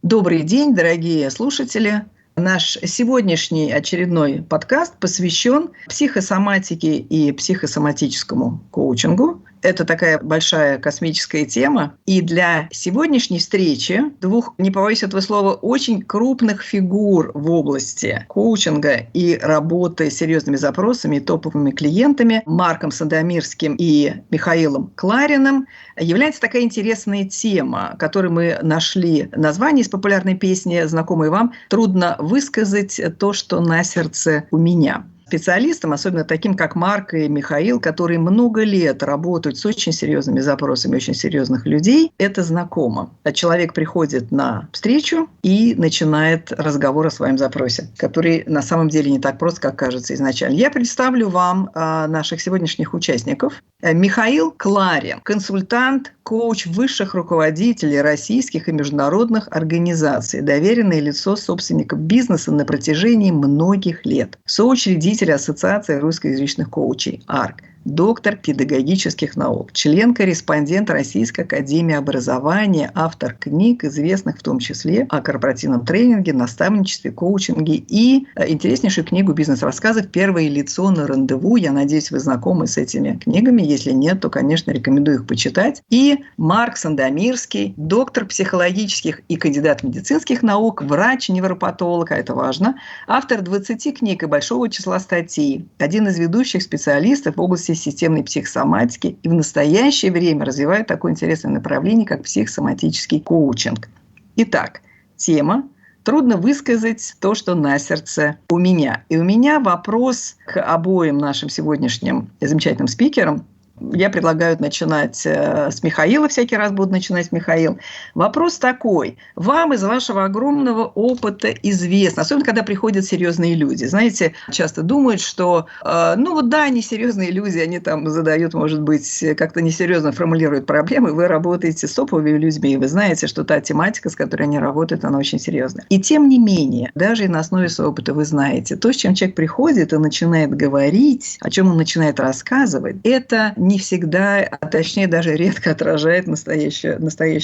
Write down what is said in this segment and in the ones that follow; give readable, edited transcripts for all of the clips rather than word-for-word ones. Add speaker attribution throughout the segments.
Speaker 1: Добрый день, дорогие слушатели. Наш сегодняшний очередной подкаст посвящен психосоматике и психосоматическому коучингу. Это такая большая космическая тема. И для сегодняшней встречи двух, не побоюсь этого слова, очень крупных фигур в области коучинга и работы с серьезными запросами и топовыми клиентами Марком Сандомирским и Михаилом Клариным является такая интересная тема, которой мы нашли название из популярной песни, знакомой вам «Трудно высказать то, что на сердце у меня». Специалистам, особенно таким, как Марк и Михаил, которые много лет работают с очень серьезными запросами очень серьезных людей, это знакомо. Человек приходит на встречу и начинает разговор о своем запросе, который на самом деле не так прост, как кажется изначально. Я представлю вам наших сегодняшних участников. Михаил Кларин, консультант, коуч высших руководителей российских и международных организаций, доверенное лицо собственников бизнеса на протяжении многих лет, соучредитель Ассоциации русскоязычных коучей АРК, доктор педагогических наук, член-корреспондент Российской академии образования, автор книг, известных в том числе о корпоративном тренинге, наставничестве, коучинге и интереснейшую книгу «Бизнес-рассказов. Первое лицо на рандеву». Я надеюсь, вы знакомы с этими книгами. Если нет, то, конечно, рекомендую их почитать. И Марк Сандомирский, доктор психологических и кандидат медицинских наук, врач-невропатолог, а это важно, автор 20 книг и большого числа статей, один из ведущих специалистов в области системной психосоматики и в настоящее время развивает такое интересное направление, как психосоматический коучинг. Итак, тема «Трудно высказать то, что на сердце у меня». И у меня вопрос к обоим нашим сегодняшним замечательным спикерам. Я предлагаю начинать с Михаила, всякий раз буду начинать с Михаила. Вопрос такой. Вам из вашего огромного опыта известно, особенно когда приходят серьезные люди. Знаете, часто думают, что, они серьезные люди, они там задают, может быть, как-то несерьезно формулируют проблемы, вы работаете с топовыми людьми, и вы знаете, что та тематика, с которой они работают, она очень серьезная. И тем не менее, даже и на основе своего опыта вы знаете, то, с чем человек приходит и начинает говорить, о чем он начинает рассказывать, это не всегда, а точнее даже редко отражает настоящую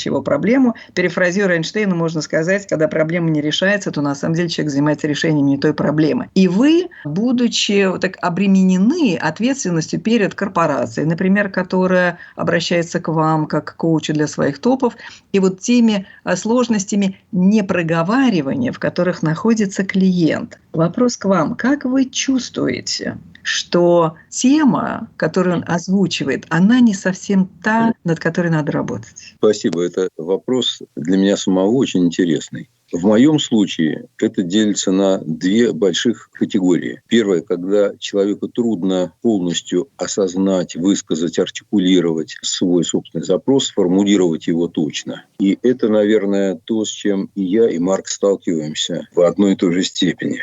Speaker 1: его проблему. Перефразируя Эйнштейна, можно сказать, когда проблема не решается, то на самом деле человек занимается решением не той проблемы. И вы, будучи так обременены ответственностью перед корпорацией, например, которая обращается к вам как к коучу для своих топов, и вот теми сложностями непроговаривания, в которых находится клиент. Вопрос к вам. Как вы чувствуете, что тема, которую он озвучивает, она не совсем та, над которой надо работать?
Speaker 2: Спасибо. Это вопрос для меня самого очень интересный. В моем случае это делится на две больших категории. Первая, когда человеку трудно полностью осознать, высказать, артикулировать свой собственный запрос, сформулировать его точно. И это, наверное, то, с чем и я, и Марк сталкиваемся в одной и той же степени.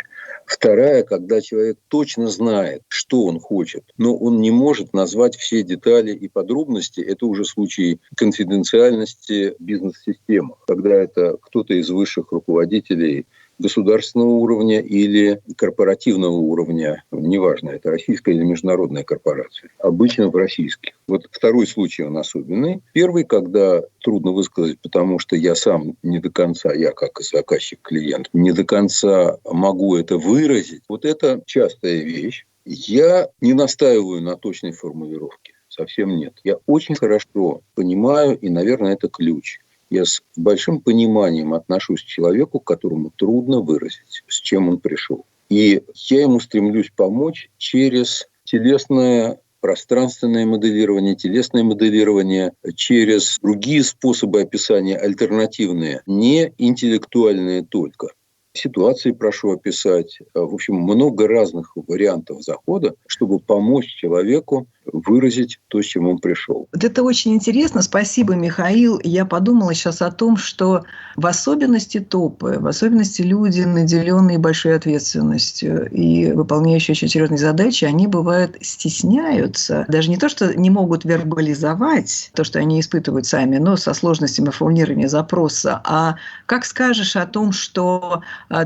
Speaker 2: Вторая, когда человек точно знает, что он хочет, но он не может назвать все детали и подробности. Это уже случай конфиденциальности бизнес-системы, когда это кто-то из высших руководителей государственного уровня или корпоративного уровня, неважно, это российская или международная корпорация, обычно в российских. Вот второй случай, он особенный. Первый, когда трудно высказать, потому что я сам не до конца, я как заказчик-клиент, не до конца могу это выразить. Вот это частая вещь. Я не настаиваю на точной формулировке. Совсем нет. Я очень хорошо понимаю, и, наверное, это ключ. Я с большим пониманием отношусь к человеку, которому трудно выразить, с чем он пришел. И я ему стремлюсь помочь через телесное, пространственное моделирование, телесное моделирование, через другие способы описания, альтернативные, не интеллектуальные только. Ситуации прошу описать. В общем, много разных вариантов захода, чтобы помочь человеку выразить то, с чем он пришел.
Speaker 1: Вот это очень интересно. Спасибо, Михаил. Я подумала сейчас о том, что в особенности топы, в особенности люди, наделенные большой ответственностью и выполняющие очень серьезные задачи, они, бывают, стесняются. Даже не то, что не могут вербализовать то, что они испытывают сами, но со сложностями формулирования запроса. А как скажешь о том, что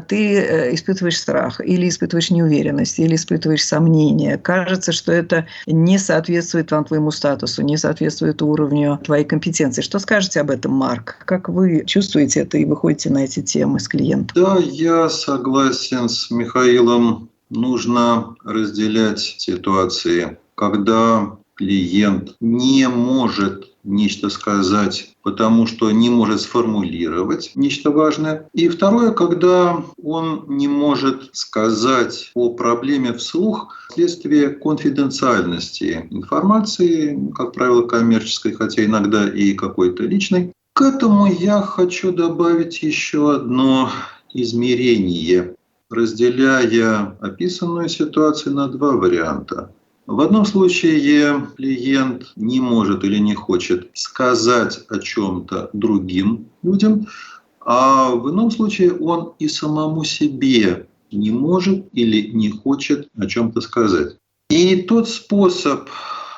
Speaker 1: ты испытываешь страх, или испытываешь неуверенность, или испытываешь сомнения. Кажется, что это не соответствует вам твоему статусу, не соответствует уровню твоей компетенции. Что скажете об этом, Марк? Как вы чувствуете это и выходите на эти темы с клиентом?
Speaker 3: Да, я согласен с Михаилом. Нужно разделять ситуации, когда клиент не может нечто сказать, потому что не может сформулировать нечто важное. И второе, когда он не может сказать о проблеме вслух вследствие конфиденциальности информации, как правило, коммерческой, хотя иногда и какой-то личной. К этому я хочу добавить еще одно измерение, разделяя описанную ситуацию на два варианта. В одном случае клиент не может или не хочет сказать о чем-то другим людям, а в ином случае он и самому себе не может или не хочет о чем-то сказать. И тот способ,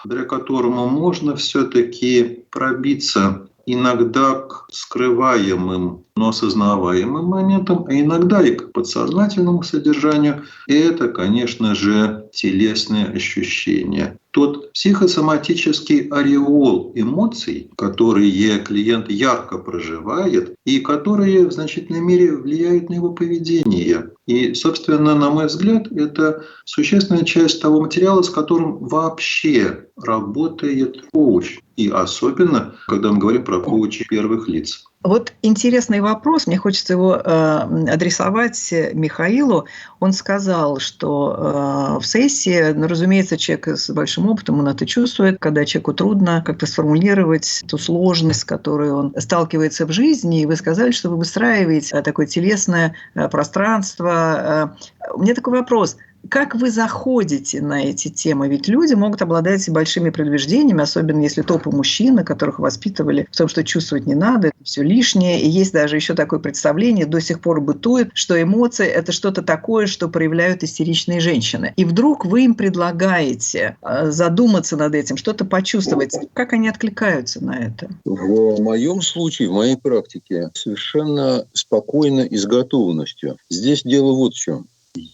Speaker 3: благодаря которому можно все-таки пробиться иногда к скрываемым, но осознаваемым моментам, а иногда и к подсознательному содержанию, это, конечно же, телесные ощущения. Тот психосоматический ореол эмоций, которые клиент ярко проживает и которые в значительной мере влияют на его поведение. И, собственно, на мой взгляд, это существенная часть того материала, с которым вообще работает коуч. И особенно, когда мы говорим про коучей первых лиц.
Speaker 1: Вот интересный вопрос, мне хочется его адресовать Михаилу. Он сказал, что в сессии, разумеется, человек с большим опытом, он это чувствует, когда человеку трудно как-то сформулировать ту сложность, с которой он сталкивается в жизни. И вы сказали, что вы выстраиваете такое телесное пространство. У меня такой вопрос. Как вы заходите на эти темы? Ведь люди могут обладать большими предубеждениями, особенно если топы мужчины, которых воспитывали в том, что чувствовать не надо, это все лишнее. И есть даже еще такое представление, до сих пор бытует, что эмоции – это что-то такое, что проявляют истеричные женщины. И вдруг вы им предлагаете задуматься над этим, что-то почувствовать. Как они откликаются на это?
Speaker 2: В моем случае, в моей практике, совершенно спокойно и с готовностью. Здесь дело вот в чем.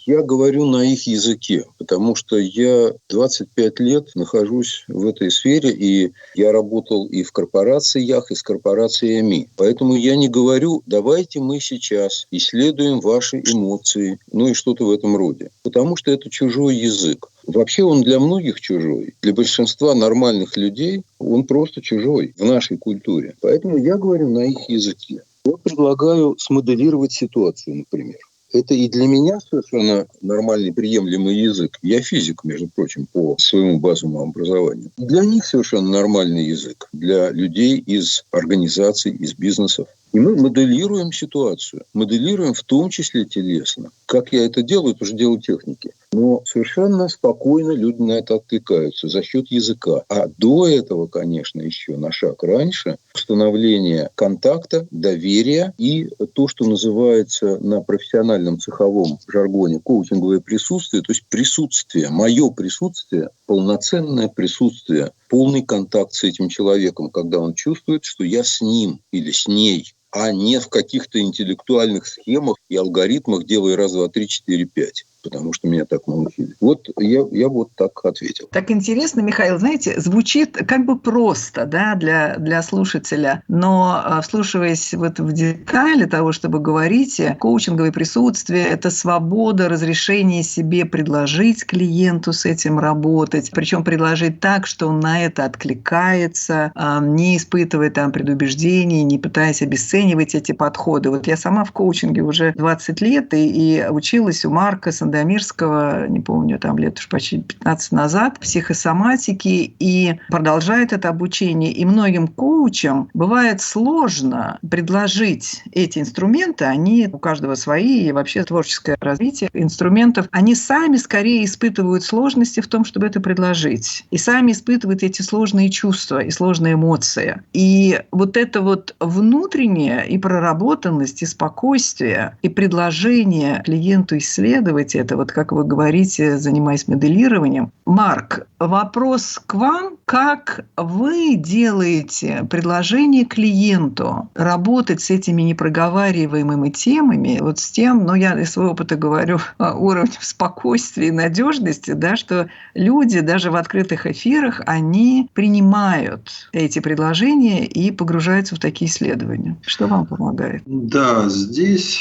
Speaker 2: Я говорю на их языке, потому что я 25 лет нахожусь в этой сфере, и я работал и в корпорациях, и с корпорациями. Поэтому я не говорю, давайте мы сейчас исследуем ваши эмоции, ну и что-то в этом роде. Потому что это чужой язык. Вообще он для многих чужой. Для большинства нормальных людей он просто чужой в нашей культуре. Поэтому я говорю на их языке. Я предлагаю смоделировать ситуацию, например. Это и для меня совершенно нормальный, приемлемый язык. Я физик, между прочим, по своему базовому образованию. И для них совершенно нормальный язык. Для людей из организаций, из бизнесов. И мы моделируем ситуацию. Моделируем в том числе телесно. Как я это делаю, это уже дело техники. Но совершенно спокойно люди на это откликаются за счет языка. А до этого, конечно, еще на шаг раньше установление контакта, доверия и то, что называется на профессиональном цеховом жаргоне коучинговое присутствие, то есть присутствие, мое присутствие, полноценное присутствие, полный контакт с этим человеком, когда он чувствует, что я с ним или с ней, а не в каких-то интеллектуальных схемах и алгоритмах делай раз, два, три, четыре, пять. Потому что меня так научили. Вот я вот так ответил.
Speaker 1: Так интересно, Михаил, знаете, звучит как бы просто, да, для слушателя, но вслушиваясь вот в детали того, чтобы говорить, коучинговое присутствие – это свобода, разрешение себе предложить клиенту с этим работать, причем предложить так, что он на это откликается, не испытывая там предубеждений, не пытаясь обесценивать эти подходы. Вот я сама в коучинге уже 20 лет и училась у Марка Сандомирского, не помню, там лет уж почти 15 назад, психосоматики, и продолжает это обучение. И многим коучам бывает сложно предложить эти инструменты, они у каждого свои, и вообще творческое развитие инструментов, они сами скорее испытывают сложности в том, чтобы это предложить. И сами испытывают эти сложные чувства и сложные эмоции. И вот это вот внутреннее и проработанность, и спокойствие, и предложение клиенту исследовать делаете это, вот как вы говорите, занимаясь моделированием. Марк, вопрос к вам. Как вы делаете предложение клиенту работать с этими непроговариваемыми темами, вот с тем, но я из своего опыта говорю, уровнем спокойствия и надежности, да, что люди даже в открытых эфирах, они принимают эти предложения и погружаются в такие исследования. Что вам помогает?
Speaker 3: Да, здесь,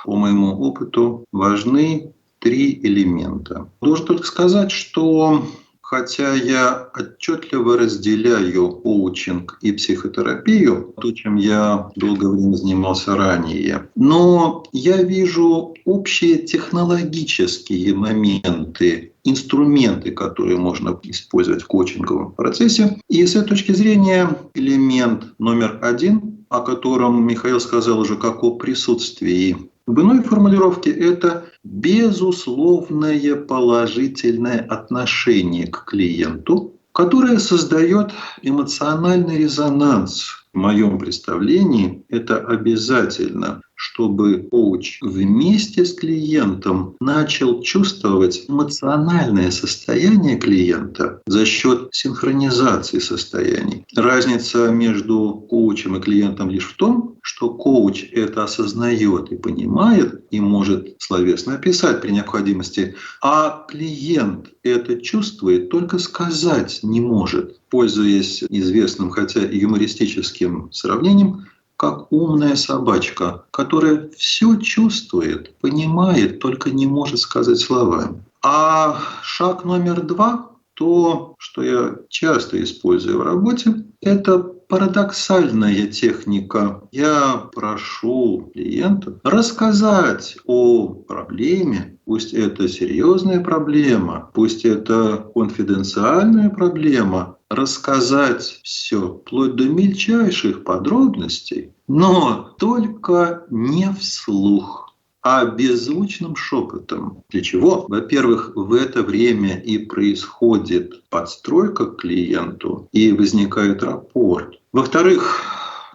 Speaker 3: по моему опыту, важны 3 элемента. Должен только сказать, что хотя я отчетливо разделяю коучинг и психотерапию, то, чем я долгое время занимался ранее, но я вижу общие технологические моменты, инструменты, которые можно использовать в коучинговом процессе. И с этой точки зрения элемент номер 1, о котором Михаил сказал уже как о присутствии, в иной формулировке это безусловное положительное отношение к клиенту, которое создает эмоциональный резонанс. В моем представлении это обязательно, чтобы коуч вместе с клиентом начал чувствовать эмоциональное состояние клиента за счет синхронизации состояний. Разница между коучем и клиентом лишь в том, что коуч это осознает и понимает, и может словесно описать при необходимости, а клиент это чувствует, только сказать не может. Пользуясь известным, хотя и юмористическим сравнением, как умная собачка, которая все чувствует, понимает, только не может сказать словами. А шаг номер 2, то, что я часто использую в работе, это парадоксальная техника. Я прошу клиента рассказать о проблеме, пусть это серьезная проблема, пусть это конфиденциальная проблема, рассказать все, вплоть до мельчайших подробностей, но только не вслух, а беззвучным шепотом. Для чего? Во-первых, в это время и происходит подстройка к клиенту, и возникает рапорт. Во-вторых,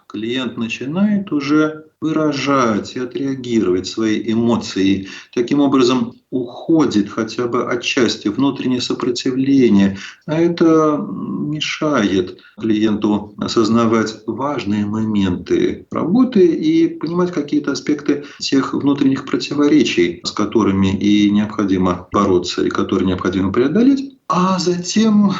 Speaker 3: клиент начинает уже выражать и отреагировать свои эмоции. Таким образом, уходит хотя бы отчасти внутреннее сопротивление. А это мешает клиенту осознавать важные моменты работы и понимать какие-то аспекты тех внутренних противоречий, с которыми и необходимо бороться, и которые необходимо преодолеть. А затем,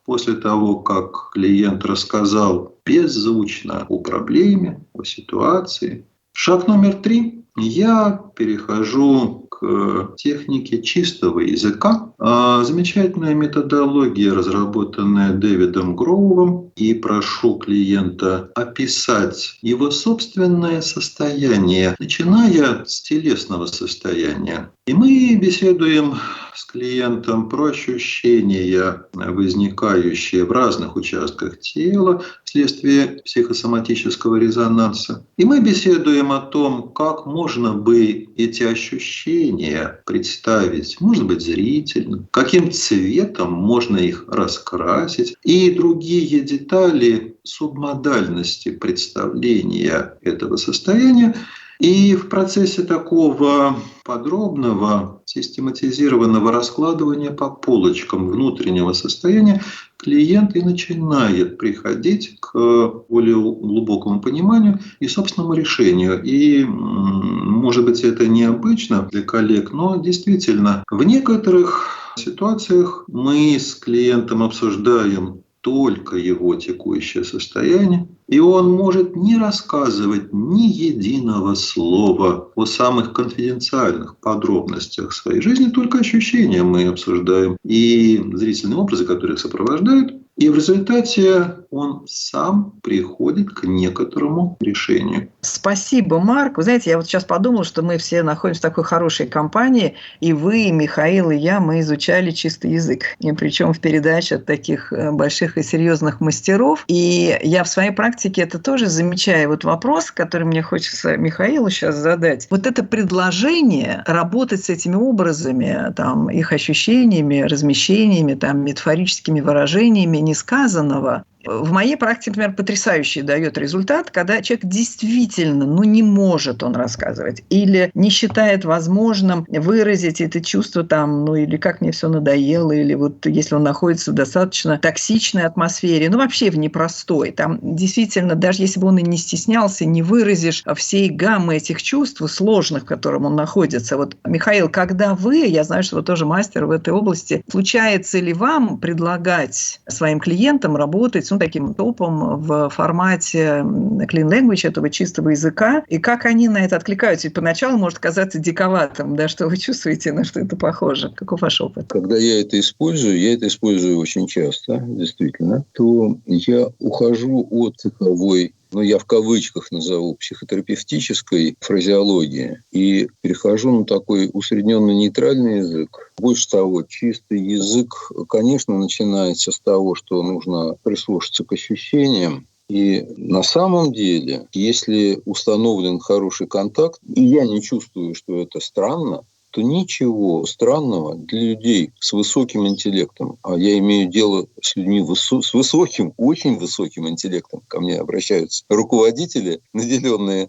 Speaker 3: после того, как клиент рассказал беззвучно о проблеме, о ситуации, шаг номер 3. Я перехожу к технике чистого языка. Замечательная методология, разработанная Дэвидом Гроувом, и прошу клиента описать его собственное состояние, начиная с телесного состояния. И мы беседуем с клиентом про ощущения, возникающие в разных участках тела вследствие психосоматического резонанса. И мы беседуем о том, как можно бы эти ощущения представить, может быть, зрительно, каким цветом можно их раскрасить, и другие детали субмодальности представления этого состояния. И в процессе такого подробного, систематизированного раскладывания по полочкам внутреннего состояния клиент и начинает приходить к более глубокому пониманию и собственному решению. И, может быть, это необычно для коллег, но действительно в некоторых ситуациях мы с клиентом обсуждаем только его текущее состояние, и он может не рассказывать ни единого слова о самых конфиденциальных подробностях своей жизни, только ощущения мы обсуждаем и зрительные образы, которые их сопровождают. И в результате он сам приходит к некоторому решению.
Speaker 1: Спасибо, Марк. Вы знаете, я вот сейчас подумала, что мы все находимся в такой хорошей компании, и вы, и Михаил, и я, мы изучали чистый язык. И причем в передаче от таких больших и серьезных мастеров. И я в своей практике это тоже замечаю. Вот вопрос, который мне хочется Михаилу сейчас задать. Вот это предложение работать с этими образами, там, их ощущениями, размещениями, там, метафорическими выражениями несказанного, В моей практике, например, потрясающий дает результат, когда человек действительно, не может он рассказывать или не считает возможным выразить это чувство там, или как мне все надоело, или вот если он находится в достаточно токсичной атмосфере, вообще в непростой. Там действительно, даже если бы он и не стеснялся, не выразишь всей гаммы этих чувств сложных, в котором он находится. Вот, Михаил, когда я знаю, что вы тоже мастер в этой области, случается ли вам предлагать своим клиентам работать таким топом в формате clean language, этого чистого языка, и как они на это откликаются? Ведь поначалу может казаться диковатым, да, что вы чувствуете, на что это похоже. Каков ваш опыт?
Speaker 2: Когда я это использую очень часто, действительно, то я ухожу от цеховой, я в кавычках назову, психотерапевтической фразеологии и перехожу на такой усредненно нейтральный язык. Больше того, чистый язык, конечно, начинается с того, что нужно прислушаться к ощущениям. И на самом деле, если установлен хороший контакт, и я не чувствую, что это странно, то ничего странного для людей с высоким интеллектом, а я имею дело с людьми с высоким, очень высоким интеллектом, ко мне обращаются руководители, наделенные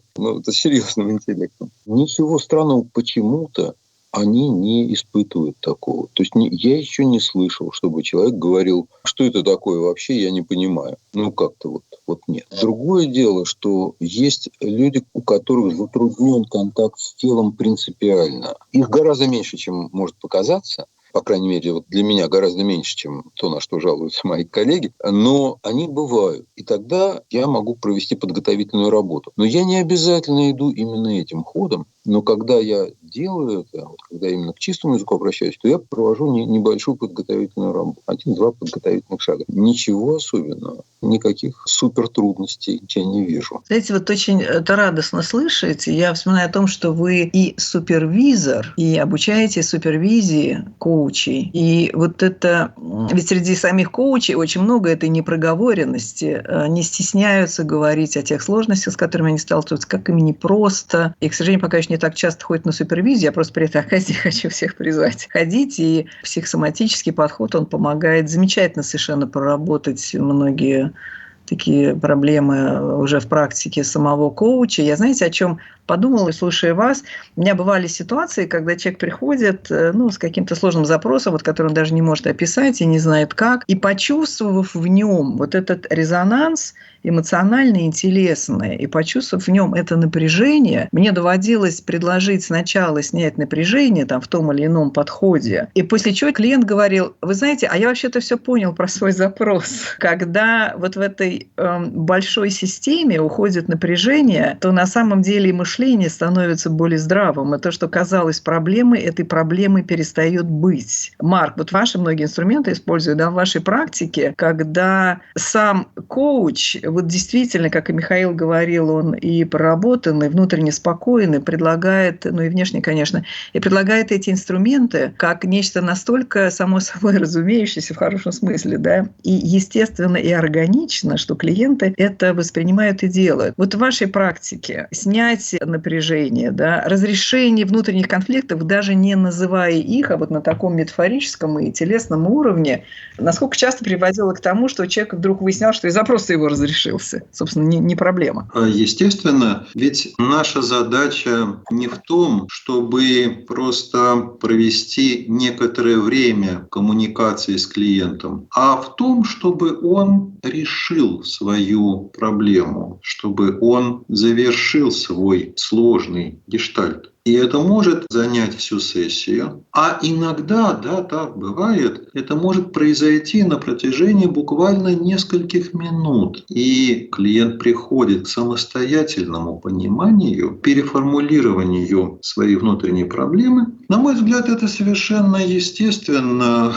Speaker 2: серьезным интеллектом, ничего странного почему-то они не испытывают такого. То есть я еще не слышал, чтобы человек говорил, что это такое вообще, я не понимаю. Как-то вот нет. Другое дело, что есть люди, у которых затруднен контакт с телом принципиально. Их гораздо меньше, чем может показаться. По крайней мере, для меня гораздо меньше, чем то, на что жалуются мои коллеги. Но они бывают. И тогда я могу провести подготовительную работу. Но я не обязательно иду именно этим ходом. Но когда я делаю это, когда именно к чистому языку обращаюсь, то я провожу небольшую подготовительную работу. 1-2 подготовительных шага. Ничего особенного. Никаких супертрудностей я не вижу.
Speaker 1: Знаете, очень это радостно слышать. Я вспоминаю о том, что вы и супервизор, и обучаете супервизии коучей. И это... Ведь среди самих коучей очень много этой непроговоренности. Не стесняются говорить о тех сложностях, с которыми они сталкиваются, как им непросто. И, к сожалению, пока еще не так часто ходят на супервизию. Я просто при этой оказии хочу всех призвать ходить. И психосоматический подход, он помогает замечательно совершенно проработать многие такие проблемы уже в практике самого коуча. Я, знаете, о чем подумала, слушая вас. У меня бывали ситуации, когда человек приходит с каким-то сложным запросом, который он даже не может описать и не знает как, и почувствовав в нем этот резонанс эмоциональный и телесный, и почувствовав в нем это напряжение, мне доводилось предложить сначала снять напряжение в том или ином подходе, и после чего клиент говорил: вы знаете, а я вообще-то все понял про свой запрос. Когда в этой большой системе уходит напряжение, то на самом деле и мышление становится более здравым, и то, что казалось проблемой, этой проблемой перестает быть. Марк, ваши многие инструменты используют в вашей практике, когда сам коуч действительно, как и Михаил говорил, он и проработанный, внутренне спокойный, предлагает, и внешне, конечно, и предлагает эти инструменты как нечто настолько само собой разумеющееся в хорошем смысле, и естественно, и органично, что клиенты это воспринимают и делают. В вашей практике снятие напряжения, разрешение внутренних конфликтов, даже не называя их, а на таком метафорическом и телесном уровне, насколько часто приводило к тому, что человек вдруг выяснял, что и запрос его разрешился. Собственно, не проблема.
Speaker 3: Естественно, ведь наша задача не в том, чтобы просто провести некоторое время коммуникации с клиентом, а в том, чтобы он решил свою проблему, чтобы он завершил свой сложный гештальт. И это может занять всю сессию. А иногда, так бывает, это может произойти на протяжении буквально нескольких минут. И клиент приходит к самостоятельному пониманию, переформулированию своей внутренней проблемы. На мой взгляд, это совершенно естественно.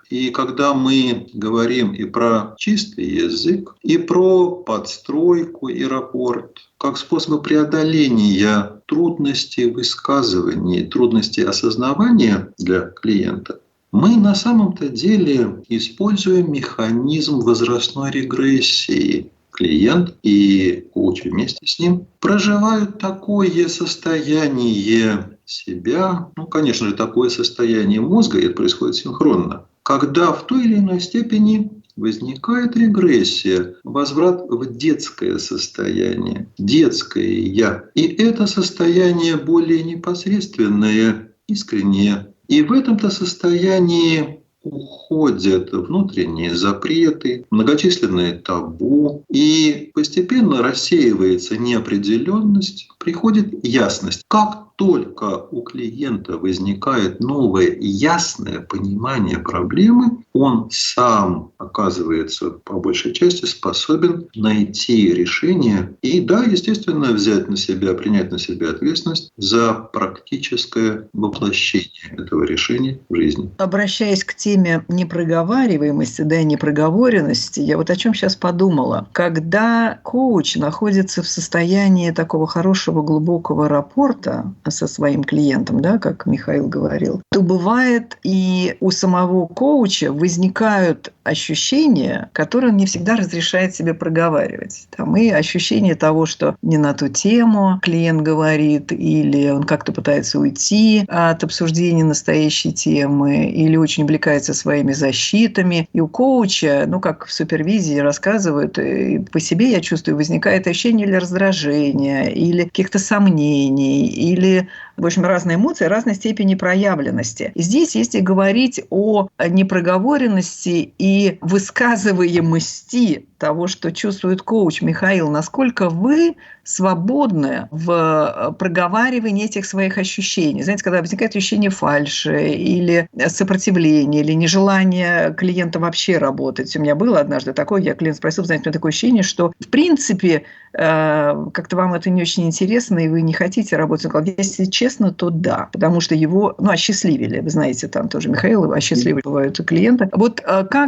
Speaker 3: И когда мы говорим и про чистый язык, и про подстройку и рапорт, как способы преодоления трудностей высказывания, трудностей осознавания для клиента, мы на самом-то деле используем механизм возрастной регрессии. Клиент и коуч вместе с ним проживают такое состояние себя, конечно же, такое состояние мозга, и это происходит синхронно, когда в той или иной степени возникает регрессия, возврат в детское состояние, детское «я». И это состояние более непосредственное, искреннее. И в этом-то состоянии уходят внутренние запреты, многочисленные табу, и постепенно рассеивается неопределенность, приходит ясность. Как только у клиента возникает новое ясное понимание проблемы, он сам оказывается по большей части способен найти решение и, да, естественно, взять на себя, принять на себя ответственность за практическое воплощение этого решения в жизни.
Speaker 1: Обращаясь к теме непроговариваемости, да, и непроговоренности, я вот о чем сейчас подумала. Когда коуч находится в состоянии такого хорошего глубокого рапорта со своим клиентом, да, как Михаил говорил, то бывает и у самого коуча возникают ощущения, которые он не всегда разрешает себе проговаривать. Там и ощущение того, что не на ту тему клиент говорит, или он как-то пытается уйти от обсуждения настоящей темы, или очень увлекается своими защитами. И у коуча, как в супервизии рассказывают, и по себе я чувствую, возникает ощущение или раздражения, или каких-то сомнений, или, в общем, разные эмоции, разной степени проявленности. И здесь, если говорить о непроговоренности и высказываемости того, что чувствует коуч, Михаил, насколько вы свободны в проговаривании этих своих ощущений? Знаете, когда возникает ощущение фальши или сопротивления, или нежелания клиента вообще работать. У меня было однажды такое, я клиент спросил, знаете, у меня такое ощущение, что, в принципе, как-то вам это не очень интересно, и вы не хотите работать. Он сказал, если честно, то да, потому что его, осчастливили. Вы знаете, там тоже Михаил, осчастливили бывают клиенты. Вот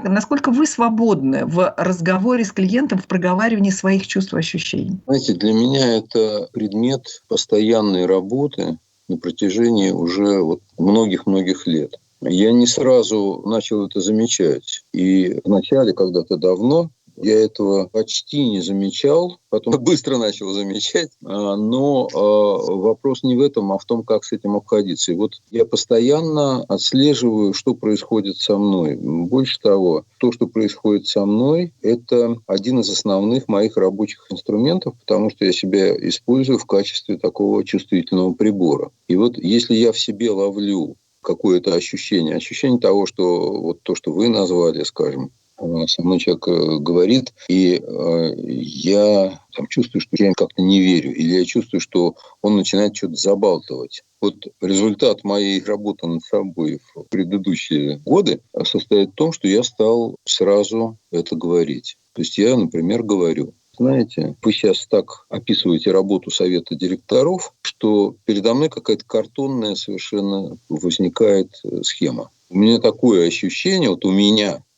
Speaker 1: насколько вы свободны в разговоре с клиентом, в проговаривании своих чувств и ощущений?
Speaker 2: Знаете, для меня это предмет постоянной работы на протяжении уже многих-многих лет. Я не сразу начал это замечать. И вначале, когда-то давно, я этого почти не замечал, потом быстро начал замечать, но вопрос не в этом, а в том, как с этим обходиться. И вот я постоянно отслеживаю, что происходит со мной. Больше того, то, что происходит со мной, это один из основных моих рабочих инструментов, потому что я себя использую в качестве такого чувствительного прибора. И вот если я в себе ловлю какое-то ощущение того, что то, что вы назвали, скажем, со мной человек говорит, и я чувствую, что я им как-то не верю, или я чувствую, что он начинает что-то забалтывать. Вот результат моей работы над собой в предыдущие годы состоит в том, что я стал сразу это говорить. То есть я, например, говорю: знаете, вы сейчас так описываете работу совета директоров, что передо мной какая-то картонная совершенно возникает схема. У меня такое ощущение,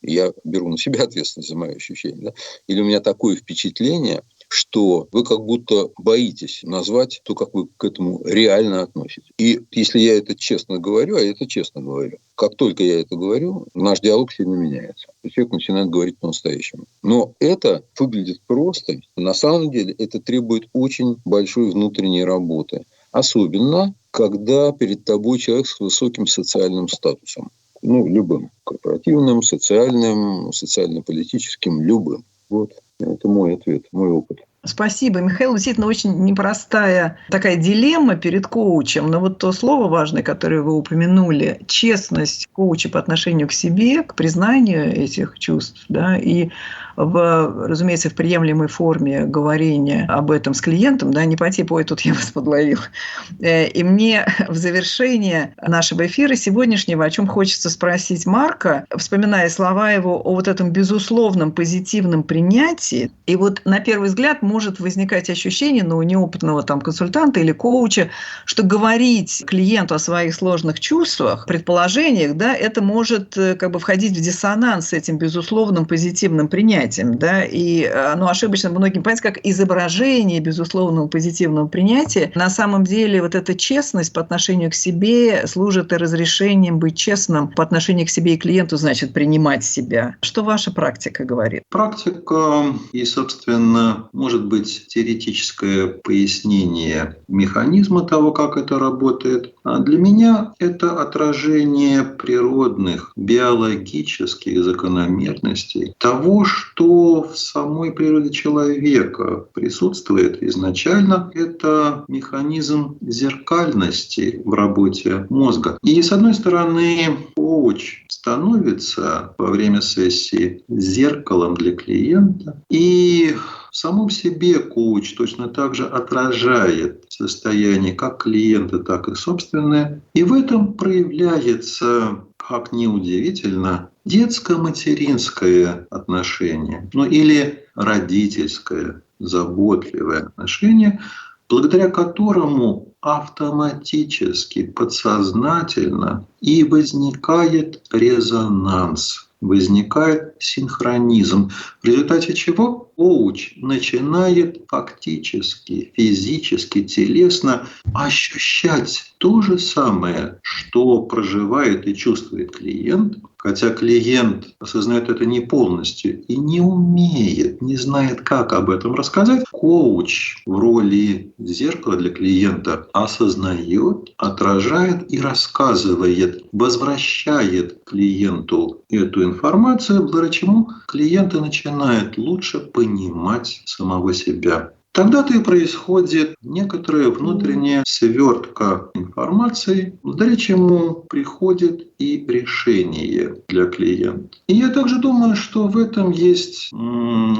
Speaker 2: я беру на себя ответственность за мои ощущения, да, или у меня такое впечатление, что вы как будто боитесь назвать то, как вы к этому реально относитесь. И если я это честно говорю, а я это честно говорю, как только я это говорю, наш диалог сильно меняется. Человек начинает говорить по-настоящему. Но это выглядит просто. На самом деле это требует очень большой внутренней работы. Особенно, когда перед тобой человек с высоким социальным статусом. Любым. Корпоративным, социальным, социально-политическим, любым. Вот. Это мой ответ, мой опыт.
Speaker 1: Спасибо, Михаил. Действительно, очень непростая такая дилемма перед коучем. Но вот то слово важное, которое вы упомянули, честность коуча по отношению к себе, к признанию этих чувств, да, и разумеется, в приемлемой форме говорения об этом с клиентом, да, не по типу «ой, тут я вас подловил». И мне в завершение нашего эфира сегодняшнего, о чем хочется спросить Марка, вспоминая слова его о вот этом безусловном позитивном принятии, и вот на первый взгляд может возникать ощущение, у неопытного консультанта или коуча, что говорить клиенту о своих сложных чувствах, предположениях, да, это может входить в диссонанс с этим безусловным позитивным принятием. принятием, да, и оно ошибочно многим понять как изображение безусловного позитивного принятия. На самом деле вот эта честность по отношению к себе служит и разрешением быть честным по отношению к себе и клиенту, значит, принимать себя. Что ваша практика говорит?
Speaker 3: Практика и, собственно, может быть теоретическое пояснение механизма того, как это работает. А для меня это отражение природных, биологических закономерностей того, что в самой природе человека присутствует изначально. Это механизм зеркальности в работе мозга. И, с одной стороны, коуч становится во время сессии зеркалом для клиента, и в самом себе коуч точно так же отражает состояние как клиента, так и собственное. И в этом проявляется, как ни удивительно, детско-материнское отношение, или родительское, заботливое отношение, благодаря которому автоматически, подсознательно и возникает резонанс, возникает синхронизм, в результате чего коуч начинает фактически, физически, телесно ощущать то же самое, что проживает и чувствует клиент, хотя клиент осознает это не полностью и не умеет, не знает, как об этом рассказать. Коуч в роли зеркала для клиента осознает, отражает и рассказывает, возвращает клиенту эту информацию, благодаря чему клиент и начинает лучше понимать самого себя. Тогда-то и происходит некоторая внутренняя свертка информации, благодаря чему приходит и решение для клиента. И я также думаю, что в этом есть,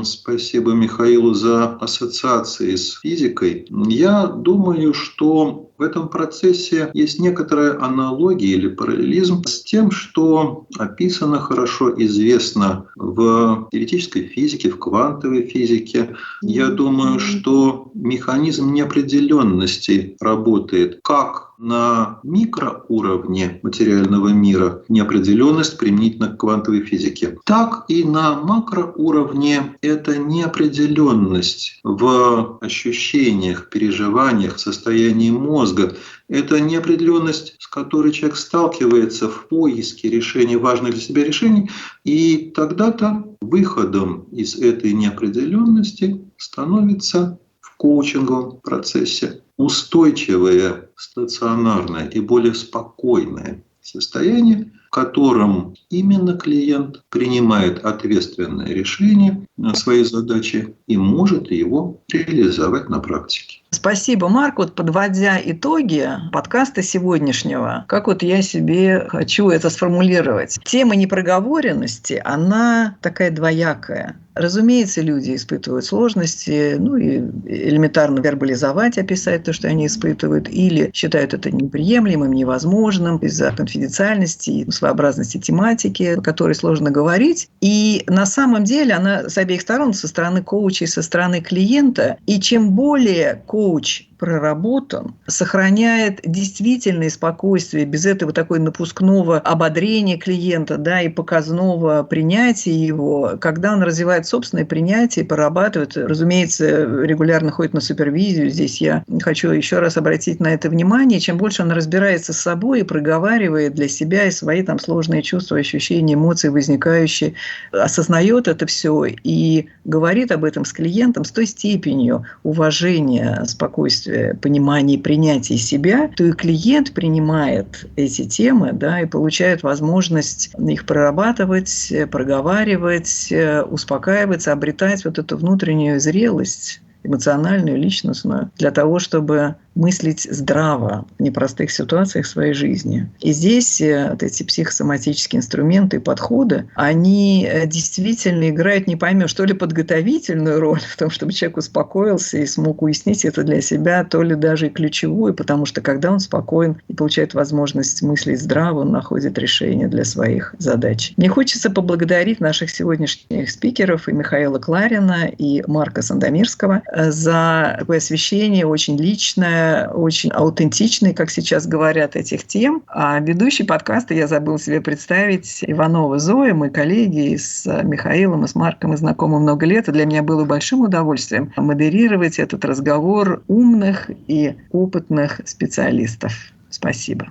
Speaker 3: спасибо Михаилу за ассоциации с физикой, я думаю, что в этом процессе есть некоторая аналогия или параллелизм с тем, что описано хорошо, известно в теоретической физике, в квантовой физике. Я думаю, что механизм неопределенности работает как на микроуровне материального мира, неопределенность применительно к квантовой физике, так и на макроуровне эта неопределенность в ощущениях, переживаниях, состоянии мозга. Это неопределенность, с которой человек сталкивается в поиске решений, важных для себя решений, и тогда-то выходом из этой неопределенности становится в коучинговом процессе устойчивое, стационарное и более спокойное состояние, в котором именно клиент принимает ответственное решение на свои задачи и может его реализовать на практике.
Speaker 1: Спасибо, Марк. Вот подводя итоги подкаста сегодняшнего, как вот я себе хочу это сформулировать. Тема непроговоренности, она такая двоякая. Разумеется, люди испытывают сложности, и элементарно вербализовать, описать то, что они испытывают, или считают это неприемлемым, невозможным из-за конфиденциальности и своеобразности тематики, о которой сложно говорить. И на самом деле она с обеих сторон, со стороны коуча и со стороны клиента. И чем более коуч проработан, сохраняет действительное спокойствие, без этого такой напускного ободрения клиента, и показного принятия его, когда он развивает собственное принятие, прорабатывает, разумеется, регулярно ходит на супервизию. Здесь я хочу еще раз обратить на это внимание. Чем больше он разбирается с собой и проговаривает для себя и свои сложные чувства, ощущения, эмоции возникающие, осознает это все и говорит об этом с клиентом с той степенью уважения, спокойствия, понимания и принятия себя, то и клиент принимает эти темы, и получает возможность их прорабатывать, проговаривать, успокаиваться, обретать вот эту внутреннюю зрелость, эмоциональную, личностную, для того, чтобы мыслить здраво в непростых ситуациях своей жизни. И здесь вот эти психосоматические инструменты и подходы, они действительно играют, не поймешь, то ли подготовительную роль в том, чтобы человек успокоился и смог уяснить это для себя, то ли даже и ключевую, потому что когда он спокоен и получает возможность мыслить здраво, он находит решение для своих задач. Мне хочется поблагодарить наших сегодняшних спикеров, и Михаила Кларина, и Марка Сандомирского, за такое освещение очень личное, обсуждение очень аутентичной, как сейчас говорят, этих тем. А ведущий подкаста, я забыл себе представить, Иванова Зоя, мы коллеги с Михаилом и с Марком, мы знакомы много лет, и для меня было большим удовольствием модерировать этот разговор умных и опытных специалистов. Спасибо.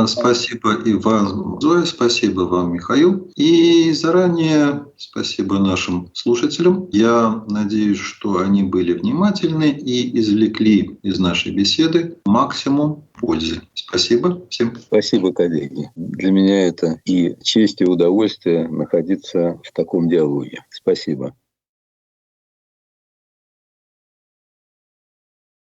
Speaker 3: Спасибо и вам, Зоя, спасибо вам, Михаил. И заранее спасибо нашим слушателям. Я надеюсь, что они были внимательны и извлекли из нашей беседы максимум пользы. Спасибо всем.
Speaker 2: Спасибо, коллеги. Для меня это и честь, и удовольствие находиться в таком диалоге. Спасибо.